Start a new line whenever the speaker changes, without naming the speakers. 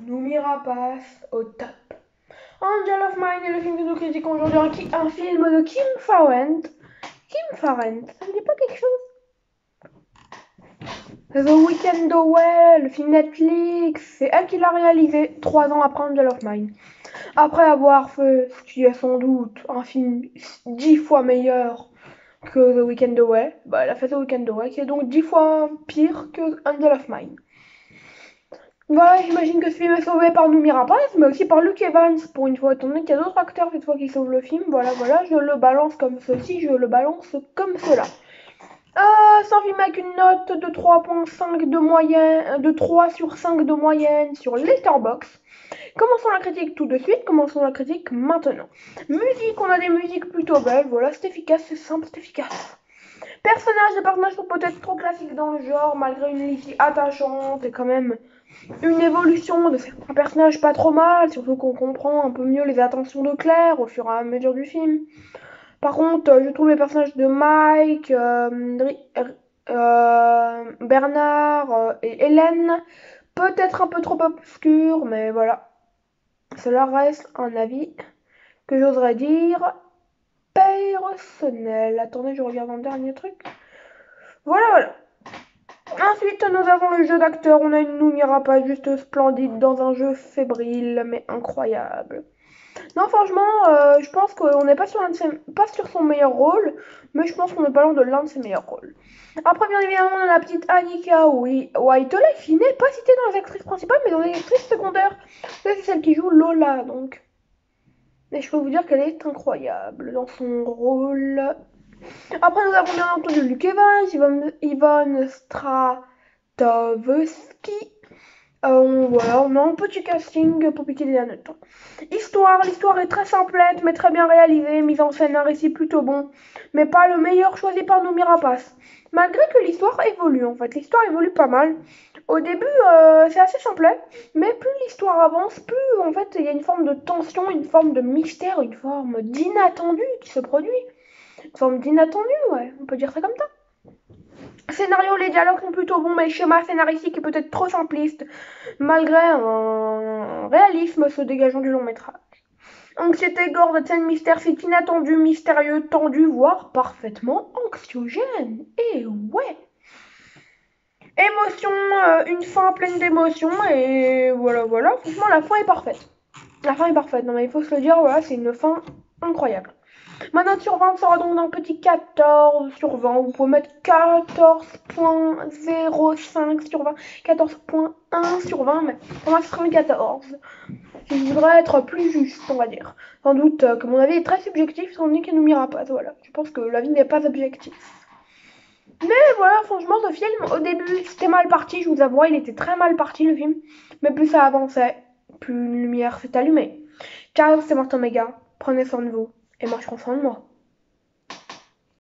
Noomi Rapace au top. Angel of Mine est le film que nous critiquons aujourd'hui, un film de Kim Farrant. Kim Farrant, ça ne dit pas quelque chose? The Weeknd Away, le film Netflix, c'est elle qui l'a réalisé 3 ans après Angel of Mine. Après avoir fait ce qui est sans doute un film 10 fois meilleur que The Weeknd Away, bah elle a fait The Weeknd Away qui est donc 10 fois pire que Angel of Mine. Voilà, j'imagine que ce film est sauvé par Noomi Rapace, mais aussi par Luke Evans, pour une fois, étant donné qu'il y a d'autres acteurs cette fois qui sauvent le film. Voilà, je le balance comme ceci, je le balance comme cela. C'est un film avec une note de 3,5 de moyenne, de 3 sur 5 de moyenne sur Letterboxd. Commençons la critique tout de suite, commençons la critique maintenant. Musique, on a des musiques plutôt belles, voilà, c'est efficace, c'est simple, c'est efficace. Les personnages sont peut-être trop classiques dans le genre, malgré une Lizzie attachante et quand même une évolution de certains personnages pas trop mal, surtout qu'on comprend un peu mieux les intentions de Claire au fur et à mesure du film. Par contre, je trouve les personnages de Mike, Bernard et Hélène peut-être un peu trop obscurs, mais voilà. Cela reste un avis que j'oserais dire personnel. Attendez, je regarde un dernier truc. Voilà. Ensuite, nous avons le jeu d'acteur. On a une Noomi Rapace juste splendide dans un jeu fébrile mais incroyable. Non, franchement, je pense qu'on n'est pas pas sur son meilleur rôle, mais je pense qu'on est pas loin de l'un de ses meilleurs rôles. Après, bien évidemment, on a la petite Annika Whiteley qui n'est pas citée dans les actrices principales, mais dans les actrices secondaires. C'est celle qui joue Lola, donc. Et je peux vous dire qu'elle est incroyable dans son rôle. Après, nous avons bien entendu Luke Evans, Yvonne Strahovski. Voilà, on a un petit casting pour piquer les hannetons. L'histoire est très simplette, mais très bien réalisée, mise en scène, un récit plutôt bon, mais pas le meilleur choisi par Noomi Rapace. Malgré que l'histoire évolue, en fait, l'histoire évolue pas mal. Au début, c'est assez simplet, mais plus l'histoire avance, plus en fait il y a une forme de tension, une forme de mystère, une forme d'inattendu qui se produit. Une forme d'inattendu, ouais, on peut dire ça comme ça. Scénario, les dialogues sont plutôt bons, mais le schéma scénaristique est peut-être trop simpliste, malgré un réalisme se dégageant du long métrage. Anxiété, gore, de scène mystère, c'est inattendu, mystérieux, tendu, voire parfaitement anxiogène. Et ouais. Émotion, une fin pleine d'émotions, et voilà. Franchement, la fin est parfaite. La fin est parfaite, non mais il faut se le dire, voilà, c'est une fin incroyable. Ma note sur 20 sera donc d'un petit 14 sur 20. Vous pouvez mettre 14,05 sur 20, 14,1 sur 20, mais pour moi ce sera une 14. Je voudrais être plus juste, on va dire. Sans doute que mon avis est très subjectif, sans doute qu'il ne m'ira pas. Voilà, je pense que l'avis n'est pas objectif. Mais voilà, franchement, ce film, au début, c'était mal parti, je vous avoue, il était très mal parti le film. Mais plus ça avançait, plus une lumière s'est allumée. Ciao, c'est Martin Méga, prenez soin de vous, et moi je prends soin de moi.